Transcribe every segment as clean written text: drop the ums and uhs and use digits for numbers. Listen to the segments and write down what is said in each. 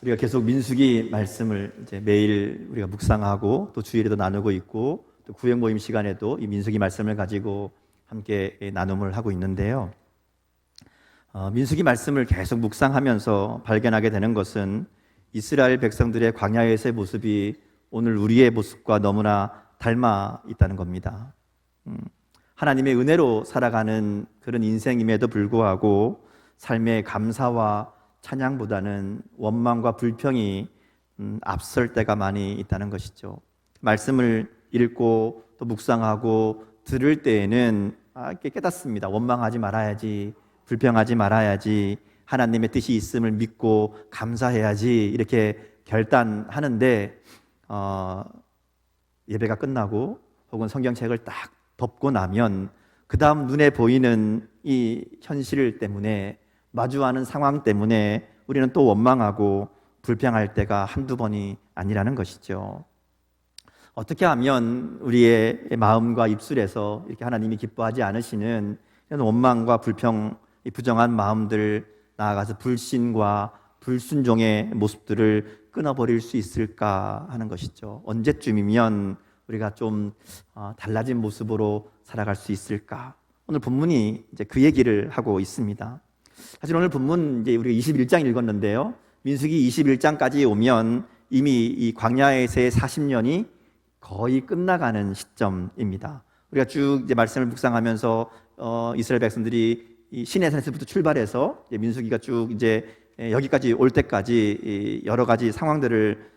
우리가 계속 민수기 말씀을 이제 매일 우리가 묵상하고 또 주일에도 나누고 있고 또 구역 모임 시간에도 이 민수기 말씀을 가지고 함께 나눔을 하고 있는데요. 민수기 말씀을 계속 묵상하면서 발견하게 되는 것은 이스라엘 백성들의 광야에서의 모습이 오늘 우리의 모습과 너무나 닮아 있다는 겁니다. 하나님의 은혜로 살아가는 그런 인생임에도 불구하고 삶의 감사와 찬양보다는 원망과 불평이 앞설 때가 많이 있다는 것이죠. 말씀을 읽고 또 묵상하고 들을 때에는 깨닫습니다. 원망하지 말아야지, 불평하지 말아야지, 하나님의 뜻이 있음을 믿고 감사해야지 이렇게 결단하는데 예배가 끝나고 혹은 성경책을 딱 덮고 나면 그 다음 눈에 보이는 이 현실 때문에 마주하는 상황 때문에 우리는 또 원망하고 불평할 때가 한두 번이 아니라는 것이죠. 어떻게 하면 우리의 마음과 입술에서 이렇게 하나님이 기뻐하지 않으시는 이런 원망과 불평, 이 부정한 마음들, 나아가서 불신과 불순종의 모습들을 끊어버릴 수 있을까 하는 것이죠. 언제쯤이면 우리가 좀 달라진 모습으로 살아갈 수 있을까? 오늘 본문이 이제 그 얘기를 하고 있습니다. 사실 오늘 본문 이제 우리가 21장 읽었는데요. 민수기 21장까지 오면 이미 이 광야에서의 40년이 거의 끝나가는 시점입니다. 우리가 쭉 이제 말씀을 묵상하면서 이스라엘 백성들이 이 시내산에서부터 출발해서 민수기가 쭉 이제 여기까지 올 때까지 여러 가지 상황들을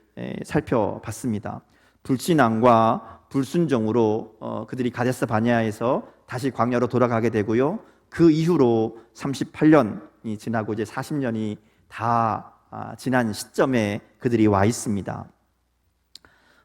살펴봤습니다. 불신앙과 불순종으로 그들이 가데스 바네아에서 다시 광야로 돌아가게 되고요. 그 이후로 38년이 지나고 이제 40년이 다 지난 시점에 그들이 와 있습니다.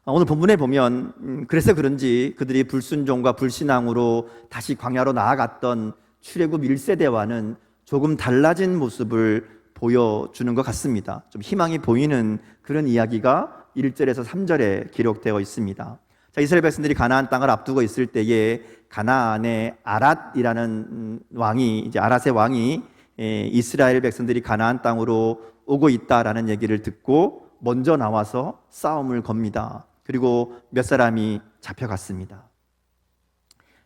오늘 본문에 보면 그래서 그런지 그들이 불순종과 불신앙으로 다시 광야로 나아갔던 출애굽 1세대와는 조금 달라진 모습을 보여주는 것 같습니다. 좀 희망이 보이는 그런 이야기가 1절에서 3절에 기록되어 있습니다. 자, 이스라엘 백성들이 가나안 땅을 앞두고 있을 때에 가나안의 아랏이라는 왕이, 이제 아랏의 왕이 이스라엘 백성들이 가나안 땅으로 오고 있다라는 얘기를 듣고 먼저 나와서 싸움을 겁니다. 그리고 몇 사람이 잡혀갔습니다.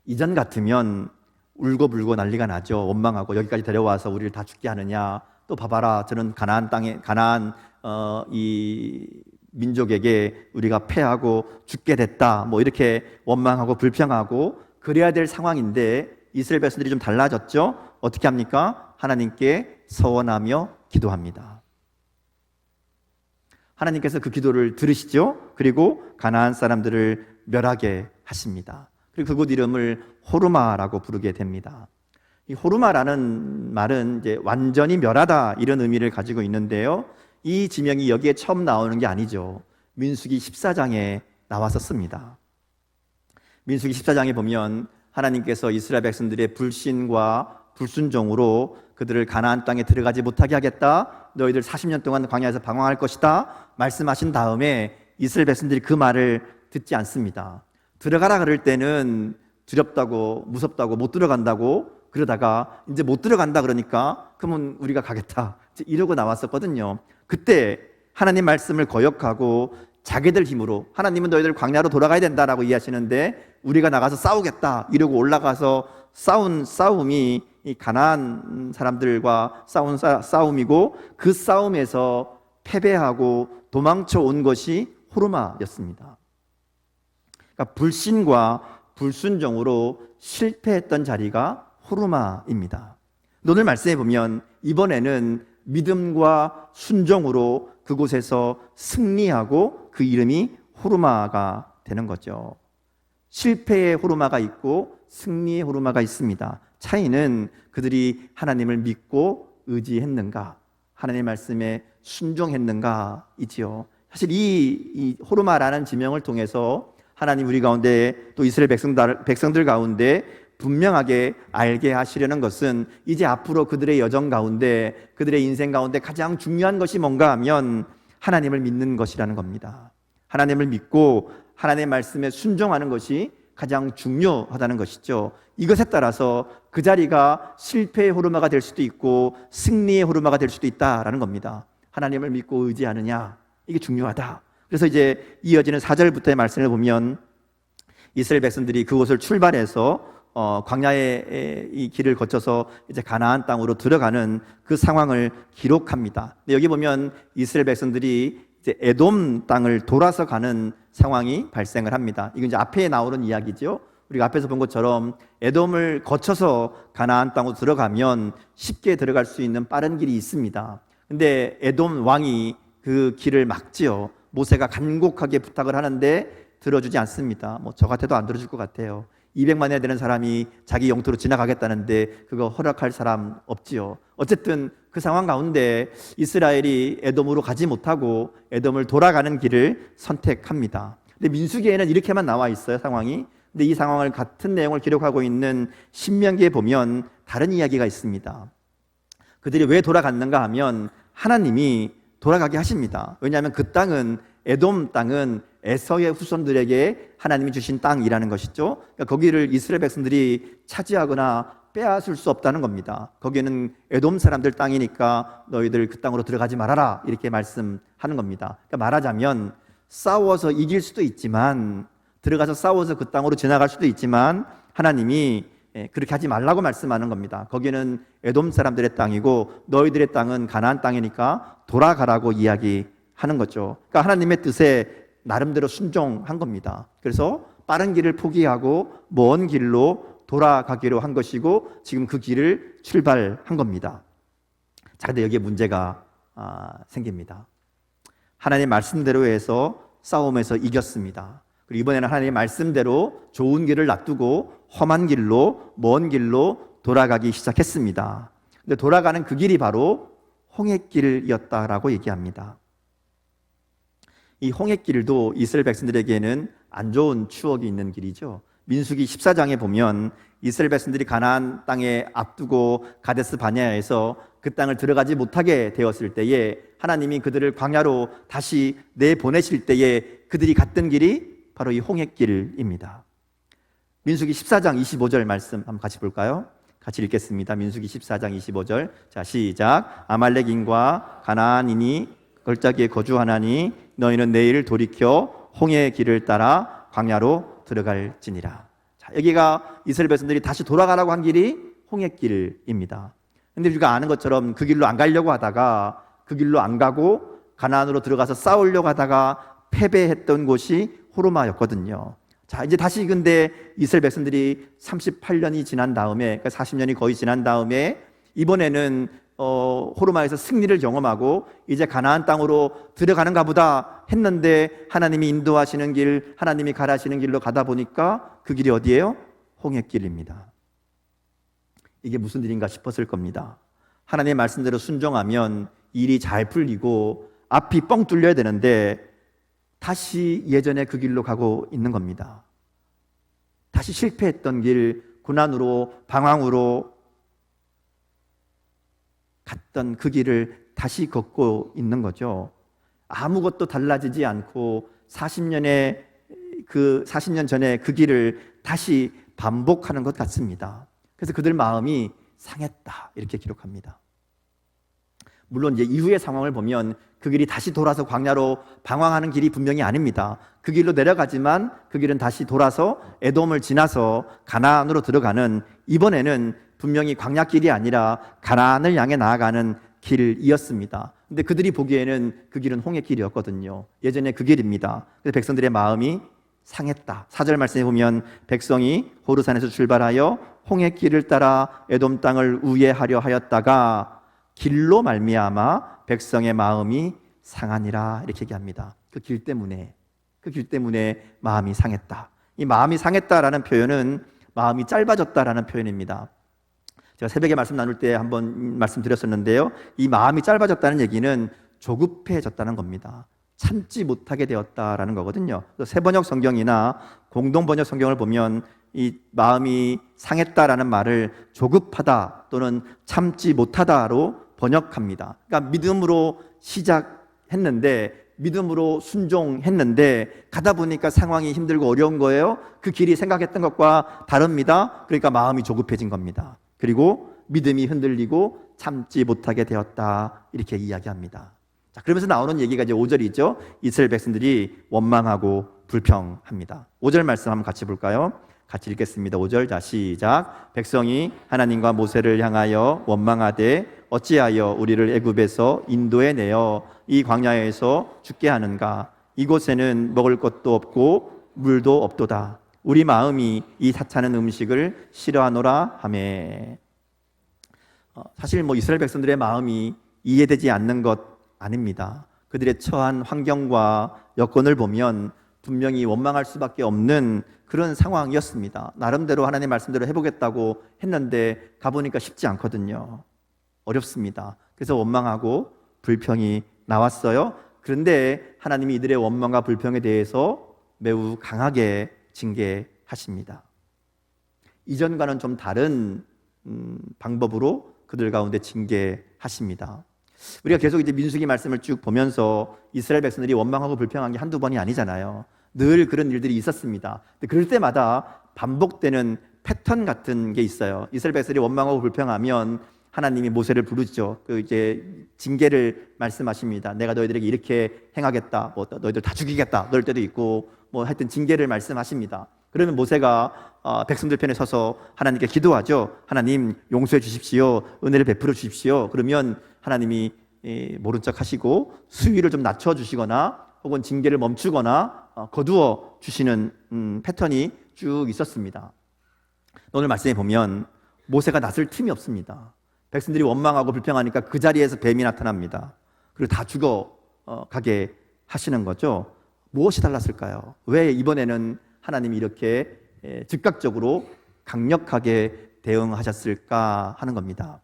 이전 같으면 울고불고 난리가 나죠. 원망하고 여기까지 데려와서 우리를 다 죽게 하느냐, 또 봐봐라 저는 가나안 땅에 이 민족에게 우리가 패하고 죽게 됐다, 뭐 이렇게 원망하고 불평하고 그래야 될 상황인데 이스라엘 백성들이 좀 달라졌죠. 어떻게 합니까? 하나님께 서원하며 기도합니다. 하나님께서 그 기도를 들으시죠. 그리고 가나안 사람들을 멸하게 하십니다. 그리고 그곳 이름을 호르마라고 부르게 됩니다. 이 호르마라는 말은 이제 완전히 멸하다 이런 의미를 가지고 있는데요. 이 지명이 여기에 처음 나오는 게 아니죠. 민수기 14장에 나왔었습니다. 민수기 14장에 보면 하나님께서 이스라엘 백성들의 불신과 불순종으로 그들을 가나안 땅에 들어가지 못하게 하겠다, 너희들 40년 동안 광야에서 방황할 것이다 말씀하신 다음에 이스라엘 백성들이 그 말을 듣지 않습니다. 들어가라 그럴 때는 두렵다고 무섭다고 못 들어간다고 그러다가 이제 못 들어간다 그러니까 그러면 우리가 가겠다 이러고 나왔었거든요. 그때 하나님 말씀을 거역하고 자기들 힘으로 하나님은 너희들 광야로 돌아가야 된다라고 이해하시는데 우리가 나가서 싸우겠다 이러고 올라가서 싸운 싸움이 이 가나안 사람들과 싸운 싸움이고 그 싸움에서 패배하고 도망쳐 온 것이 호르마였습니다. 그러니까 불신과 불순종으로 실패했던 자리가 호르마입니다. 오늘 말씀해 보면 이번에는 믿음과 순종으로 그곳에서 승리하고 그 이름이 호르마가 되는 거죠. 실패의 호르마가 있고 승리의 호르마가 있습니다. 차이는 그들이 하나님을 믿고 의지했는가, 하나님의 말씀에 순종했는가 이지요. 사실 이 호르마라는 지명을 통해서 하나님 우리 가운데 또 이스라엘 백성들 가운데 분명하게 알게 하시려는 것은 이제 앞으로 그들의 여정 가운데 그들의 인생 가운데 가장 중요한 것이 뭔가 하면 하나님을 믿는 것이라는 겁니다. 하나님을 믿고 하나님의 말씀에 순종하는 것이 가장 중요하다는 것이죠. 이것에 따라서 그 자리가 실패의 호르마가 될 수도 있고 승리의 호르마가 될 수도 있다라는 겁니다. 하나님을 믿고 의지하느냐, 이게 중요하다. 그래서 이제 이어지는 4절부터의 말씀을 보면 이스라엘 백성들이 그곳을 출발해서 광야의 이 길을 거쳐서 이제 가나안 땅으로 들어가는 그 상황을 기록합니다. 근데 여기 보면 이스라엘 백성들이 이제 에돔 땅을 돌아서 가는 상황이 발생을 합니다. 이건 이제 앞에 나오는 이야기죠. 우리가 앞에서 본 것처럼 에돔을 거쳐서 가나안 땅으로 들어가면 쉽게 들어갈 수 있는 빠른 길이 있습니다. 근데 에돔 왕이 그 길을 막지요. 모세가 간곡하게 부탁을 하는데 들어주지 않습니다. 저 같아도 안 들어줄 것 같아요. 200만에 되는 사람이 자기 영토로 지나가겠다는데 그거 허락할 사람 없지요. 어쨌든 그 상황 가운데 이스라엘이 에돔으로 가지 못하고 에돔을 돌아가는 길을 선택합니다. 근데 민수기에는 이렇게만 나와 있어요, 상황이. 근데 이 상황을 같은 내용을 기록하고 있는 신명기에 보면 다른 이야기가 있습니다. 그들이 왜 돌아갔는가 하면 하나님이 돌아가게 하십니다. 왜냐하면 그 땅은, 에돔 땅은 에서의 후손들에게 하나님이 주신 땅이라는 것이죠. 그러니까 거기를 이스라엘 백성들이 차지하거나 빼앗을 수 없다는 겁니다. 거기는 에돔 사람들 땅이니까 너희들 그 땅으로 들어가지 말아라, 이렇게 말씀하는 겁니다. 그러니까 말하자면 싸워서 이길 수도 있지만, 들어가서 싸워서 그 땅으로 지나갈 수도 있지만 하나님이 그렇게 하지 말라고 말씀하는 겁니다. 거기는 에돔 사람들의 땅이고 너희들의 땅은 가나안 땅이니까 돌아가라고 이야기하는 거죠. 그러니까 하나님의 뜻에 나름대로 순종한 겁니다. 그래서 빠른 길을 포기하고 먼 길로 돌아가기로 한 것이고 지금 그 길을 출발한 겁니다. 자, 근데 여기에 문제가 생깁니다. 하나님 말씀대로 해서 싸움에서 이겼습니다. 그리고 이번에는 하나님의 말씀대로 좋은 길을 놔두고 험한 길로, 먼 길로 돌아가기 시작했습니다. 근데 돌아가는 그 길이 바로 홍해길이었다라고 얘기합니다. 이 홍해길도 이스라엘 백성들에게는 안 좋은 추억이 있는 길이죠. 민수기 14장에 보면 이스라엘 백성들이 가나안 땅에 앞두고 가데스 바네아에서 그 땅을 들어가지 못하게 되었을 때에 하나님이 그들을 광야로 다시 내보내실 때에 그들이 갔던 길이 바로 이 홍해길입니다. 민수기 14장 25절 말씀 한번 같이 볼까요? 같이 읽겠습니다. 민수기 14장 25절. 자, 시작. 아말렉인과 가나안인이 걸작기에 거주하나니 너희는 내일 돌이켜 홍해의 길을 따라 광야로 들어갈지니라. 자, 여기가 이스라엘 백성들이 다시 돌아가라고 한 길이 홍해길입니다. 근데 우리가 아는 것처럼 그 길로 안 가려고 하다가 그 길로 안 가고 가나안으로 들어가서 싸우려고 하다가 패배했던 곳이 호르마였거든요. 자, 이제 다시 근데 이스라엘 백성들이 38년이 지난 다음에, 그러니까 40년이 거의 지난 다음에 이번에는 호르마에서 승리를 경험하고 이제 가나안 땅으로 들어가는가 보다 했는데 하나님이 인도하시는 길, 하나님이 가라시는 길로 가다 보니까 그 길이 어디예요? 홍해길입니다. 이게 무슨 일인가 싶었을 겁니다. 하나님의 말씀대로 순종하면 일이 잘 풀리고 앞이 뻥 뚫려야 되는데 다시 예전에 그 길로 가고 있는 겁니다. 다시 실패했던 길, 고난으로, 방황으로 갔던 그 길을 다시 걷고 있는 거죠. 아무것도 달라지지 않고 40년 전에 그 길을 다시 반복하는 것 같습니다. 그래서 그들 마음이 상했다, 이렇게 기록합니다. 물론 이제 이후의 상황을 보면 그 길이 다시 돌아서 광야로 방황하는 길이 분명히 아닙니다. 그 길로 내려가지만 그 길은 다시 돌아서 에돔을 지나서 가나안으로 들어가는, 이번에는 분명히 광야길이 아니라 가나안을 향해 나아가는 길이었습니다. 근데 그들이 보기에는 그 길은 홍해길이었거든요. 예전에 그 길입니다. 그래서 백성들의 마음이 상했다. 4절 말씀에 보면 백성이 호르산에서 출발하여 홍해길을 따라 에돔 땅을 우회하려 하였다가 길로 말미암아 백성의 마음이 상하니라, 이렇게 얘기합니다. 그 길 때문에 마음이 상했다. 이 마음이 상했다라는 표현은 마음이 짧아졌다라는 표현입니다. 제가 새벽에 말씀 나눌 때 한번 말씀드렸었는데요, 이 마음이 짧아졌다는 얘기는 조급해졌다는 겁니다. 참지 못하게 되었다라는 거거든요. 새번역 성경이나 공동번역 성경을 보면 이 마음이 상했다라는 말을 조급하다 또는 참지 못하다로 번역합니다. 그러니까 믿음으로 시작했는데, 믿음으로 순종했는데 가다 보니까 상황이 힘들고 어려운 거예요. 그 길이 생각했던 것과 다릅니다. 그러니까 마음이 조급해진 겁니다. 그리고 믿음이 흔들리고 참지 못하게 되었다, 이렇게 이야기합니다. 자, 그러면서 나오는 얘기가 이제 5절이죠. 이스라엘 백성들이 원망하고 불평합니다. 5절 말씀 한번 같이 볼까요? 같이 읽겠습니다. 5절, 자 시작. 백성이 하나님과 모세를 향하여 원망하되 어찌하여 우리를 애굽에서 인도해 내어 이 광야에서 죽게 하는가? 이곳에는 먹을 것도 없고 물도 없도다. 우리 마음이 이 사찮은 음식을 싫어하노라 하매. 사실 이스라엘 백성들의 마음이 이해되지 않는 것 아닙니다. 그들의 처한 환경과 여건을 보면 분명히 원망할 수밖에 없는 그런 상황이었습니다. 나름대로 하나님 말씀대로 해보겠다고 했는데 가보니까 쉽지 않거든요. 어렵습니다. 그래서 원망하고 불평이 나왔어요. 그런데 하나님이 이들의 원망과 불평에 대해서 매우 강하게 징계하십니다. 이전과는 좀 다른 방법으로 그들 가운데 징계하십니다. 우리가 계속 이제 민수기 말씀을 쭉 보면서 이스라엘 백성들이 원망하고 불평한 게 한두 번이 아니잖아요. 늘 그런 일들이 있었습니다. 근데 그럴 때마다 반복되는 패턴 같은 게 있어요. 이스라엘 백성들이 원망하고 불평하면 하나님이 모세를 부르죠. 이제 징계를 말씀하십니다. 내가 너희들에게 이렇게 행하겠다. 너희들 다 죽이겠다. 그럴 때도 있고 하여튼 징계를 말씀하십니다. 그러면 모세가 백성들 편에 서서 하나님께 기도하죠. 하나님 용서해 주십시오. 은혜를 베풀어 주십시오. 그러면 하나님이 모른 척 하시고 수위를 좀 낮춰 주시거나 혹은 징계를 멈추거나 거두어 주시는 패턴이 쭉 있었습니다. 오늘 말씀에 보면 모세가 나설 틈이 없습니다. 백성들이 원망하고 불평하니까 그 자리에서 뱀이 나타납니다. 그리고 다 죽어 가게 하시는 거죠. 무엇이 달랐을까요? 왜 이번에는 하나님이 이렇게 즉각적으로 강력하게 대응하셨을까 하는 겁니다.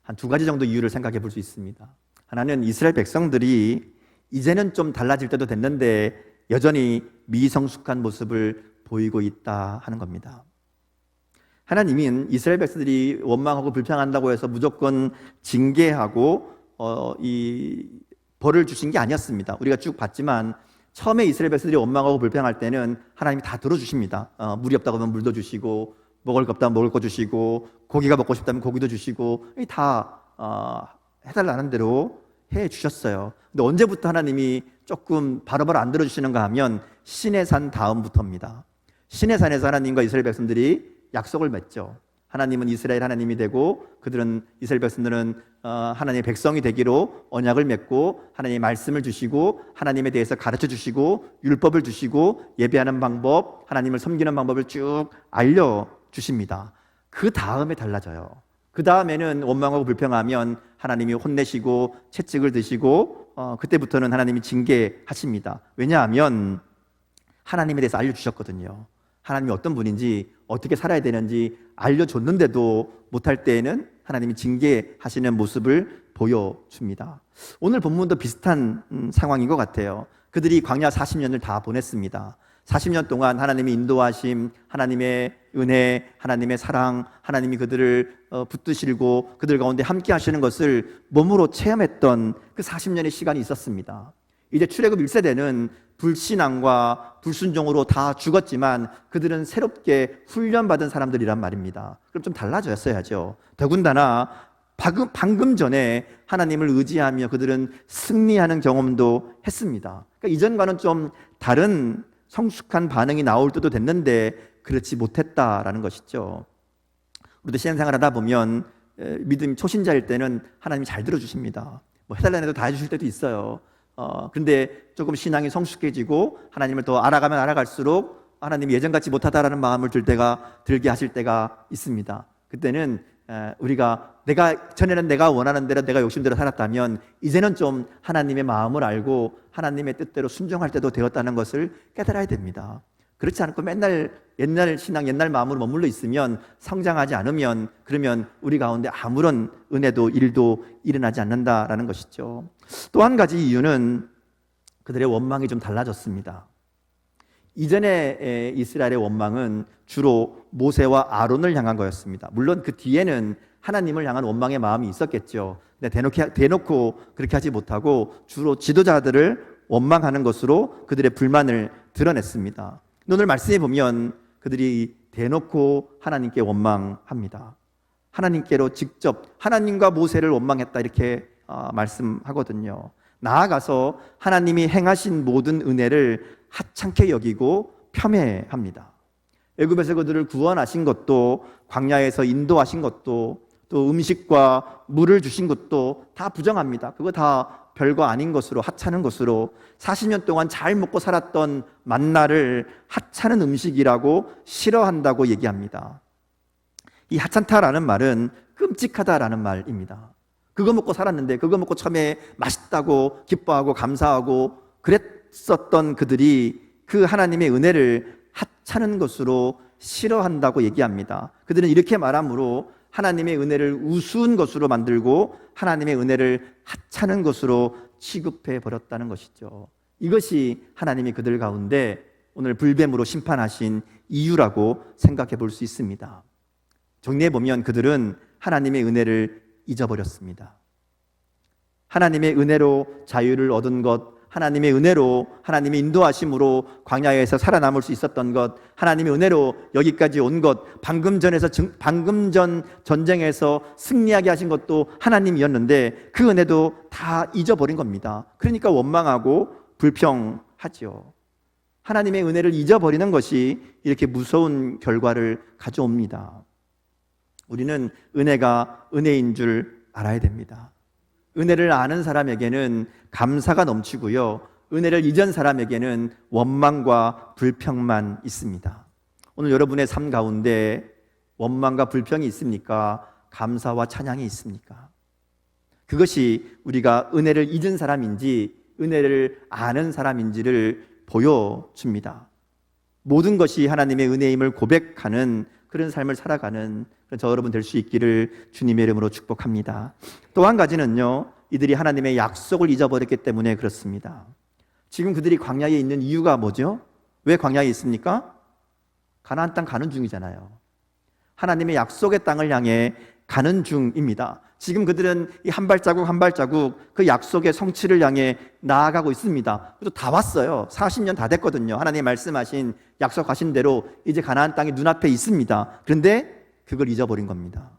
한 두 가지 정도 이유를 생각해 볼 수 있습니다. 하나는 이스라엘 백성들이 이제는 좀 달라질 때도 됐는데 여전히 미성숙한 모습을 보이고 있다 하는 겁니다. 하나님은 이스라엘 백성들이 원망하고 불평한다고 해서 무조건 징계하고 이 벌을 주신 게 아니었습니다. 우리가 쭉 봤지만 처음에 이스라엘 백성들이 원망하고 불평할 때는 하나님이 다 들어주십니다. 물이 없다고 하면 물도 주시고 먹을 거 없다면 먹을 거 주시고 고기가 먹고 싶다면 고기도 주시고 다 해달라는 대로 해주셨어요. 근데 언제부터 하나님이 조금 바로바로 안 들어주시는가 하면 시내산 다음부터입니다. 시내산에서 하나님과 이스라엘 백성들이 약속을 맺죠. 하나님은 이스라엘 하나님이 되고 이스라엘 백성들은 하나님의 백성이 되기로 언약을 맺고 하나님의 말씀을 주시고 하나님에 대해서 가르쳐 주시고 율법을 주시고 예배하는 방법, 하나님을 섬기는 방법을 쭉 알려주십니다. 그 다음에 달라져요. 그 다음에는 원망하고 불평하면 하나님이 혼내시고 채찍을 드시고 그때부터는 하나님이 징계하십니다. 왜냐하면 하나님에 대해서 알려주셨거든요. 하나님이 어떤 분인지 어떻게 살아야 되는지 알려줬는데도 못할 때에는 하나님이 징계하시는 모습을 보여줍니다. 오늘 본문도 비슷한 상황인 것 같아요. 그들이 광야 40년을 다 보냈습니다. 40년 동안 하나님의 인도하심, 하나님의 은혜, 하나님의 사랑, 하나님이 그들을 붙드시고 그들 가운데 함께 하시는 것을 몸으로 체험했던 그 40년의 시간이 있었습니다. 이제 출애굽 1세대는 불신앙과 불순종으로 다 죽었지만 그들은 새롭게 훈련받은 사람들이란 말입니다. 그럼 좀 달라졌어야죠. 더군다나 방금 전에 하나님을 의지하며 그들은 승리하는 경험도 했습니다. 그러니까 이전과는 좀 다른 성숙한 반응이 나올 때도 됐는데 그렇지 못했다라는 것이죠. 우리도 신앙생활 하다 보면 믿음 초신자일 때는 하나님이 잘 들어주십니다. 해달라는 해도 다 해주실 때도 있어요. 그런데 조금 신앙이 성숙해지고 하나님을 더 알아가면 알아갈수록 하나님이 예전같이 못하다라는 마음을 들게 하실 때가 있습니다. 그때는 전에는 내가 원하는 대로 내가 욕심대로 살았다면 이제는 좀 하나님의 마음을 알고 하나님의 뜻대로 순종할 때도 되었다는 것을 깨달아야 됩니다. 그렇지 않고 맨날 옛날 신앙, 옛날 마음으로 머물러 있으면 성장하지 않으면 그러면 우리 가운데 아무런 은혜도 일도 일어나지 않는다라는 것이죠. 또 한 가지 이유는 그들의 원망이 좀 달라졌습니다. 이전에 이스라엘의 원망은 주로 모세와 아론을 향한 거였습니다. 물론 그 뒤에는 하나님을 향한 원망의 마음이 있었겠죠. 근데 대놓고 그렇게 하지 못하고 주로 지도자들을 원망하는 것으로 그들의 불만을 드러냈습니다. 오늘 말씀에 보면 그들이 대놓고 하나님께 원망합니다. 하나님께로 직접 하나님과 모세를 원망했다 이렇게 말씀하거든요. 나아가서 하나님이 행하신 모든 은혜를 하찮게 여기고 폄훼합니다. 애굽에서 그들을 구원하신 것도, 광야에서 인도하신 것도, 또 음식과 물을 주신 것도 다 부정합니다. 그거 다 별거 아닌 것으로, 하찮은 것으로, 40년 동안 잘 먹고 살았던 만나를 하찮은 음식이라고 싫어한다고 얘기합니다. 이 하찮다라는 말은 끔찍하다라는 말입니다. 그거 먹고 살았는데, 그거 먹고 처음에 맛있다고 기뻐하고 감사하고 그랬었던 그들이 그 하나님의 은혜를 하찮은 것으로 싫어한다고 얘기합니다. 그들은 이렇게 말함으로 하나님의 은혜를 우스운 것으로 만들고 하나님의 은혜를 하찮은 것으로 취급해 버렸다는 것이죠. 이것이 하나님이 그들 가운데 오늘 불뱀으로 심판하신 이유라고 생각해 볼 수 있습니다. 정리해 보면 그들은 하나님의 은혜를 잊어버렸습니다. 하나님의 은혜로 자유를 얻은 것, 하나님의 은혜로, 하나님의 인도하심으로 광야에서 살아남을 수 있었던 것, 하나님의 은혜로 여기까지 온 것, 방금 전 전쟁에서 승리하게 하신 것도 하나님이었는데 그 은혜도 다 잊어버린 겁니다. 그러니까 원망하고 불평하죠. 하나님의 은혜를 잊어버리는 것이 이렇게 무서운 결과를 가져옵니다. 우리는 은혜가 은혜인 줄 알아야 됩니다. 은혜를 아는 사람에게는 감사가 넘치고요, 은혜를 잊은 사람에게는 원망과 불평만 있습니다. 오늘 여러분의 삶 가운데 원망과 불평이 있습니까? 감사와 찬양이 있습니까? 그것이 우리가 은혜를 잊은 사람인지 은혜를 아는 사람인지를 보여줍니다. 모든 것이 하나님의 은혜임을 고백하는 그런 삶을 살아가는 저 여러분 될 수 있기를 주님의 이름으로 축복합니다. 또 한 가지는요, 이들이 하나님의 약속을 잊어버렸기 때문에 그렇습니다. 지금 그들이 광야에 있는 이유가 뭐죠? 왜 광야에 있습니까? 가나안 땅 가는 중이잖아요. 하나님의 약속의 땅을 향해 가는 중입니다. 지금 그들은 이 한 발자국 한 발자국 그 약속의 성취를 향해 나아가고 있습니다. 그래도 다 왔어요. 40년 다 됐거든요. 하나님 말씀하신, 약속하신 대로 이제 가나안 땅이 눈앞에 있습니다. 그런데 그걸 잊어버린 겁니다.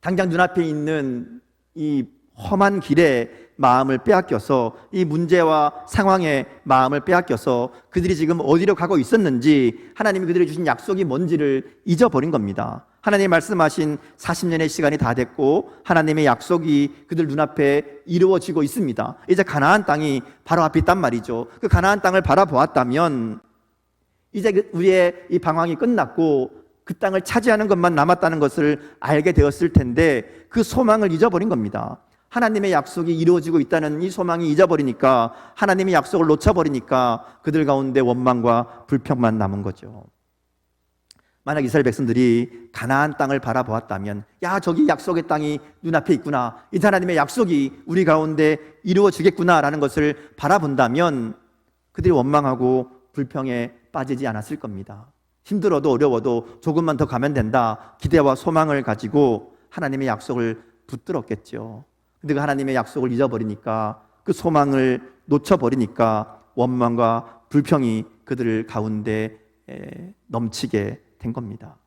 당장 눈앞에 있는 이 험한 길에 마음을 빼앗겨서, 이 문제와 상황에 마음을 빼앗겨서 그들이 지금 어디로 가고 있었는지, 하나님이 그들에게 주신 약속이 뭔지를 잊어버린 겁니다. 하나님이 말씀하신 40년의 시간이 다 됐고 하나님의 약속이 그들 눈앞에 이루어지고 있습니다. 이제 가나안 땅이 바로 앞에 있단 말이죠. 그 가나안 땅을 바라보았다면 이제 우리의 이 방황이 끝났고 그 땅을 차지하는 것만 남았다는 것을 알게 되었을 텐데 그 소망을 잊어버린 겁니다. 하나님의 약속이 이루어지고 있다는 이 소망이 잊어버리니까, 하나님의 약속을 놓쳐버리니까 그들 가운데 원망과 불평만 남은 거죠. 만약 이스라엘 백성들이 가나안 땅을 바라보았다면, 야, 저기 약속의 땅이 눈앞에 있구나, 이 하나님의 약속이 우리 가운데 이루어지겠구나라는 것을 바라본다면 그들이 원망하고 불평에 빠지지 않았을 겁니다. 힘들어도 어려워도 조금만 더 가면 된다, 기대와 소망을 가지고 하나님의 약속을 붙들었겠죠. 근데 그 하나님의 약속을 잊어버리니까, 그 소망을 놓쳐버리니까 원망과 불평이 그들 가운데 넘치게 된 겁니다.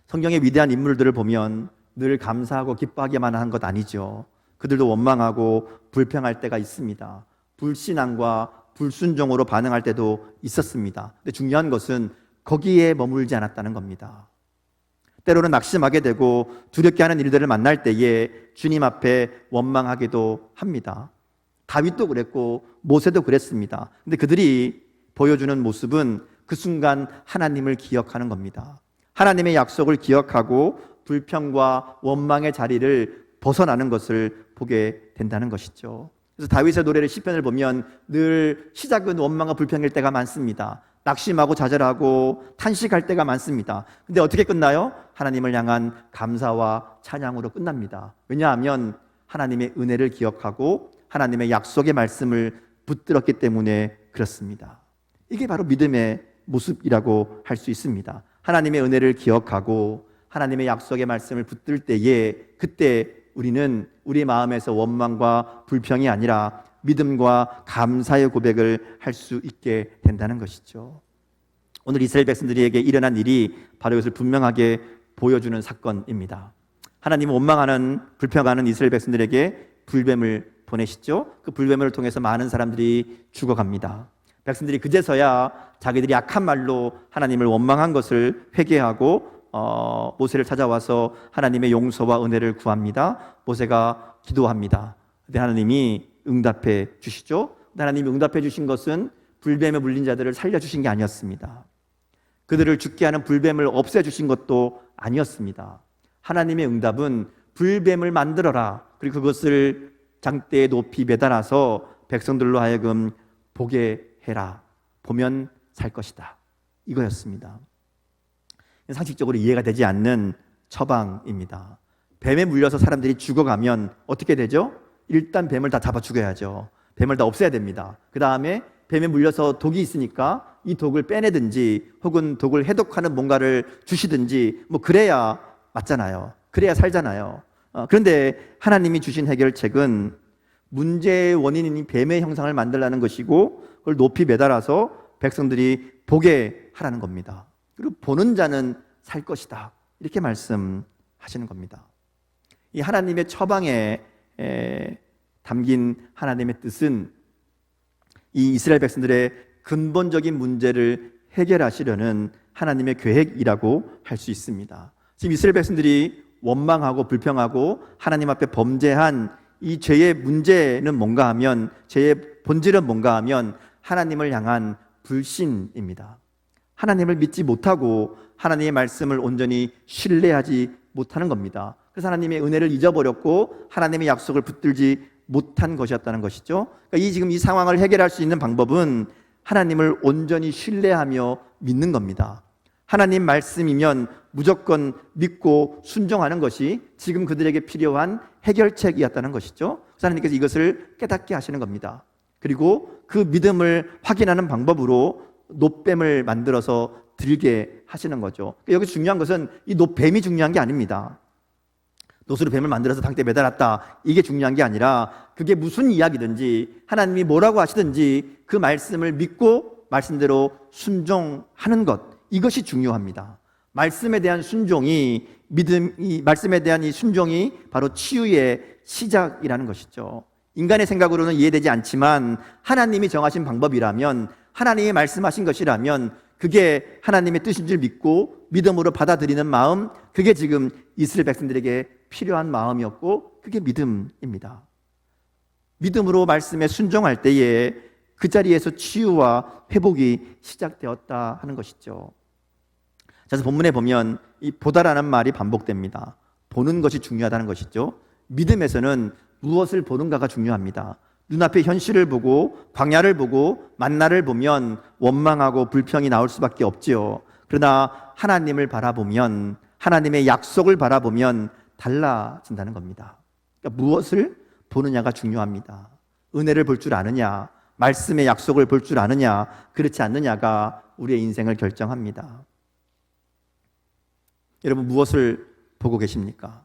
성경의 위대한 인물들을 보면 늘 감사하고 기뻐하기만 한 것 아니죠. 그들도 원망하고 불평할 때가 있습니다. 불신앙과 불순종으로 반응할 때도 있었습니다. 근데 중요한 것은 거기에 머물지 않았다는 겁니다. 때로는 낙심하게 되고 두렵게 하는 일들을 만날 때에 주님 앞에 원망하기도 합니다. 다윗도 그랬고 모세도 그랬습니다. 근데 그들이 보여주는 모습은 그 순간 하나님을 기억하는 겁니다. 하나님의 약속을 기억하고 불평과 원망의 자리를 벗어나는 것을 보게 된다는 것이죠. 그래서 다윗의 노래를, 시편을 보면 늘 시작은 원망과 불평일 때가 많습니다. 낙심하고 좌절하고 탄식할 때가 많습니다. 근데 어떻게 끝나요? 하나님을 향한 감사와 찬양으로 끝납니다. 왜냐하면 하나님의 은혜를 기억하고 하나님의 약속의 말씀을 붙들었기 때문에 그렇습니다. 이게 바로 믿음의 모습이라고 할 수 있습니다. 하나님의 은혜를 기억하고 하나님의 약속의 말씀을 붙들 때에, 그때 우리는 우리 마음에서 원망과 불평이 아니라 믿음과 감사의 고백을 할 수 있게 된다는 것이죠. 오늘 이스라엘 백성들에게 일어난 일이 바로 이것을 분명하게 보여주는 사건입니다. 하나님은 원망하는 불평하는 이스라엘 백성들에게 불뱀을 보내시죠. 그 불뱀을 통해서 많은 사람들이 죽어갑니다. 백성들이 그제서야 자기들이 악한 말로 하나님을 원망한 것을 회개하고 모세를 찾아와서 하나님의 용서와 은혜를 구합니다. 모세가 기도합니다. 근데 하나님이 응답해 주시죠. 근데 하나님이 응답해 주신 것은 불뱀에 물린 자들을 살려주신 게 아니었습니다. 그들을 죽게 하는 불뱀을 없애주신 것도 아니었습니다. 하나님의 응답은 불뱀을 만들어라. 그리고 그것을 장대에 높이 매달아서 백성들로 하여금 보게 해라. 보면 살 것이다. 이거였습니다. 상식적으로 이해가 되지 않는 처방입니다. 뱀에 물려서 사람들이 죽어가면 어떻게 되죠? 일단 뱀을 다 잡아 죽여야죠. 뱀을 다 없애야 됩니다. 그 다음에 뱀에 물려서 독이 있으니까 이 독을 빼내든지 혹은 독을 해독하는 뭔가를 주시든지 그래야 맞잖아요. 그래야 살잖아요. 그런데 하나님이 주신 해결책은 문제의 원인인 뱀의 형상을 만들라는 것이고 그걸 높이 매달아서 백성들이 보게 하라는 겁니다. 그리고 보는 자는 살 것이다. 이렇게 말씀하시는 겁니다. 이 하나님의 처방에 담긴 하나님의 뜻은 이 이스라엘 백성들의 근본적인 문제를 해결하시려는 하나님의 계획이라고 할 수 있습니다. 지금 이스라엘 백성들이 원망하고 불평하고 하나님 앞에 범죄한 이 죄의 문제는 뭔가 하면, 죄의 본질은 뭔가 하면 하나님을 향한 불신입니다. 하나님을 믿지 못하고 하나님의 말씀을 온전히 신뢰하지 못하는 겁니다. 그래서 하나님의 은혜를 잊어버렸고 하나님의 약속을 붙들지 못한 것이었다는 것이죠. 그러니까 지금 이 상황을 해결할 수 있는 방법은 하나님을 온전히 신뢰하며 믿는 겁니다. 하나님 말씀이면 무조건 믿고 순종하는 것이 지금 그들에게 필요한 해결책이었다는 것이죠. 그래서 하나님께서 이것을 깨닫게 하시는 겁니다. 그리고 그 믿음을 확인하는 방법으로 놋뱀을 만들어서 들게 하시는 거죠. 여기 중요한 것은 이 놋뱀이 중요한 게 아닙니다. 놋으로 뱀을 만들어서 당대에 매달았다, 이게 중요한 게 아니라 그게 무슨 이야기든지 하나님이 뭐라고 하시든지 그 말씀을 믿고 말씀대로 순종하는 것, 이것이 중요합니다. 말씀에 대한 순종이 말씀에 대한 이 순종이 바로 치유의 시작이라는 것이죠. 인간의 생각으로는 이해되지 않지만 하나님이 정하신 방법이라면, 하나님이 말씀하신 것이라면 그게 하나님의 뜻인 줄 믿고 믿음으로 받아들이는 마음, 그게 지금 이스라엘 백성들에게 필요한 마음이었고 그게 믿음입니다. 믿음으로 말씀에 순종할 때에 그 자리에서 치유와 회복이 시작되었다 하는 것이죠. 그래서 본문에 보면 이 보다라는 말이 반복됩니다. 보는 것이 중요하다는 것이죠. 믿음에서는 무엇을 보는가가 중요합니다. 눈앞의 현실을 보고 광야를 보고 만나를 보면 원망하고 불평이 나올 수밖에 없지요. 그러나 하나님을 바라보면, 하나님의 약속을 바라보면 달라진다는 겁니다. 그러니까 무엇을 보느냐가 중요합니다. 은혜를 볼 줄 아느냐, 말씀의 약속을 볼 줄 아느냐, 그렇지 않느냐가 우리의 인생을 결정합니다. 여러분 무엇을 보고 계십니까?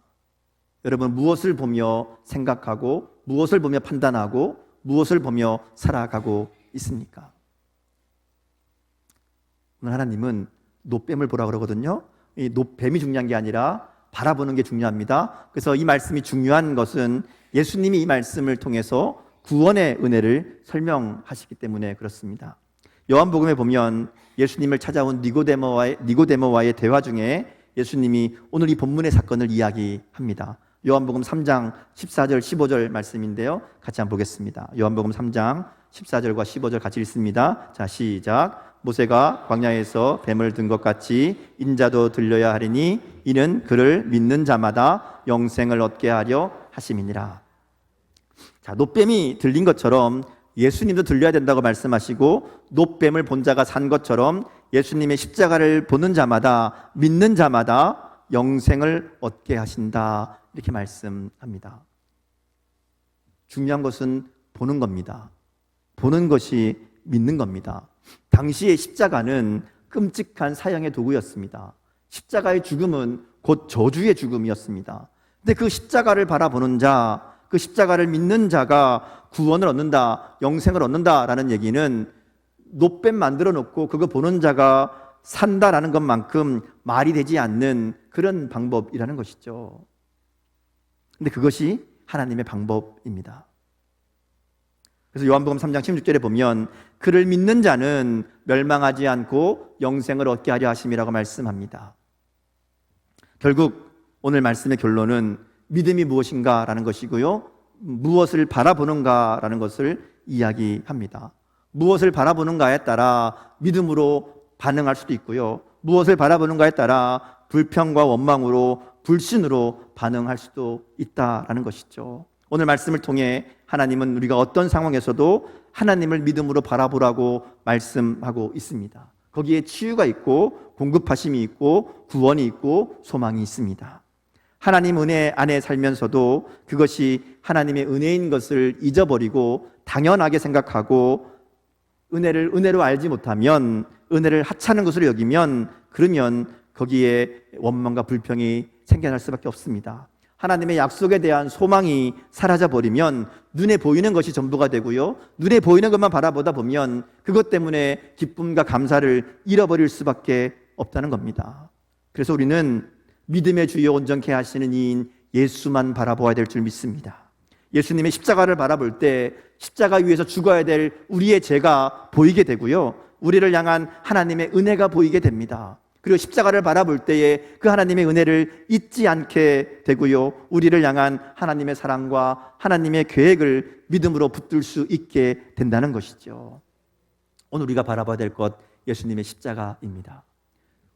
여러분 무엇을 보며 생각하고 무엇을 보며 판단하고 무엇을 보며 살아가고 있습니까? 오늘 하나님은 놋뱀을 보라 그러거든요. 이 놋뱀이 중요한 게 아니라 바라보는 게 중요합니다. 그래서 이 말씀이 중요한 것은 예수님이 이 말씀을 통해서 구원의 은혜를 설명하시기 때문에 그렇습니다. 요한복음에 보면 예수님을 찾아온 니고데모와의 대화 중에 예수님이 오늘 이 본문의 사건을 이야기합니다. 요한복음 3장 14절 15절 말씀인데요, 같이 한번 보겠습니다. 요한복음 3장 14절과 15절 같이 읽습니다. 자, 시작. 모세가 광야에서 뱀을 든 것 같이 인자도 들려야 하리니 이는 그를 믿는 자마다 영생을 얻게 하려 하심이니라. 자, 놋뱀이 들린 것처럼 예수님도 들려야 된다고 말씀하시고, 놋뱀을 본 자가 산 것처럼 예수님의 십자가를 보는 자마다, 믿는 자마다 영생을 얻게 하신다, 이렇게 말씀합니다. 중요한 것은 보는 겁니다. 보는 것이 믿는 겁니다. 당시의 십자가는 끔찍한 사형의 도구였습니다. 십자가의 죽음은 곧 저주의 죽음이었습니다. 근데 그 십자가를 바라보는 자, 그 십자가를 믿는 자가 구원을 얻는다, 영생을 얻는다라는 얘기는 놋뱀 만들어 놓고 그거 보는 자가 산다라는 것만큼 말이 되지 않는 그런 방법이라는 것이죠. 근데 그것이 하나님의 방법입니다. 그래서 요한복음 3장 16절에 보면 그를 믿는 자는 멸망하지 않고 영생을 얻게 하려 하심이라고 말씀합니다. 결국 오늘 말씀의 결론은 믿음이 무엇인가라는 것이고요, 무엇을 바라보는가라는 것을 이야기합니다. 무엇을 바라보는가에 따라 믿음으로 반응할 수도 있고요, 무엇을 바라보는가에 따라 불평과 원망으로, 불신으로 반응할 수도 있다라는 것이죠. 오늘 말씀을 통해 하나님은 우리가 어떤 상황에서도 하나님을 믿음으로 바라보라고 말씀하고 있습니다. 거기에 치유가 있고 공급하심이 있고 구원이 있고 소망이 있습니다. 하나님 은혜 안에 살면서도 그것이 하나님의 은혜인 것을 잊어버리고 당연하게 생각하고 은혜를 은혜로 알지 못하면, 은혜를 하찮은 것으로 여기면, 그러면 거기에 원망과 불평이 생겨날 수밖에 없습니다. 하나님의 약속에 대한 소망이 사라져버리면 눈에 보이는 것이 전부가 되고요, 눈에 보이는 것만 바라보다 보면 그것 때문에 기쁨과 감사를 잃어버릴 수밖에 없다는 겁니다. 그래서 우리는 믿음의 주여 온전케 하시는 이인 예수만 바라보아야 될 줄 믿습니다. 예수님의 십자가를 바라볼 때 십자가 위에서 죽어야 될 우리의 죄가 보이게 되고요, 우리를 향한 하나님의 은혜가 보이게 됩니다. 그리고 십자가를 바라볼 때에 그 하나님의 은혜를 잊지 않게 되고요, 우리를 향한 하나님의 사랑과 하나님의 계획을 믿음으로 붙들 수 있게 된다는 것이죠. 오늘 우리가 바라봐야 될 것, 예수님의 십자가입니다.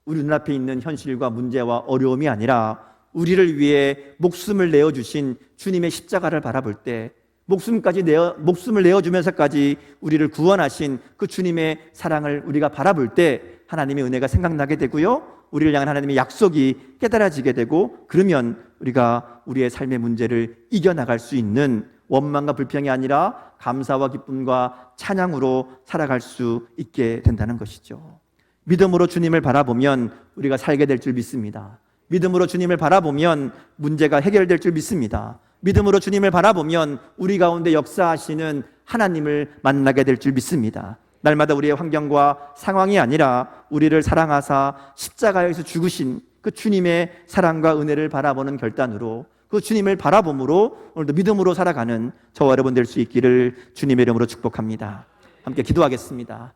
우리 눈앞에 있는 현실과 문제와 어려움이 아니라 우리를 위해 목숨을 내어주신 주님의 십자가를 바라볼 때, 목숨을 내어주면서까지 우리를 구원하신 그 주님의 사랑을 우리가 바라볼 때 하나님의 은혜가 생각나게 되고요, 우리를 향한 하나님의 약속이 깨달아지게 되고, 그러면 우리가 우리의 삶의 문제를 이겨나갈 수 있는, 원망과 불평이 아니라 감사와 기쁨과 찬양으로 살아갈 수 있게 된다는 것이죠. 믿음으로 주님을 바라보면 우리가 살게 될 줄 믿습니다. 믿음으로 주님을 바라보면 문제가 해결될 줄 믿습니다. 믿음으로 주님을 바라보면 우리 가운데 역사하시는 하나님을 만나게 될 줄 믿습니다. 날마다 우리의 환경과 상황이 아니라 우리를 사랑하사 십자가에서 죽으신 그 주님의 사랑과 은혜를 바라보는 결단으로, 그 주님을 바라봄으로 오늘도 믿음으로 살아가는 저와 여러분 될 수 있기를 주님의 이름으로 축복합니다. 함께 기도하겠습니다.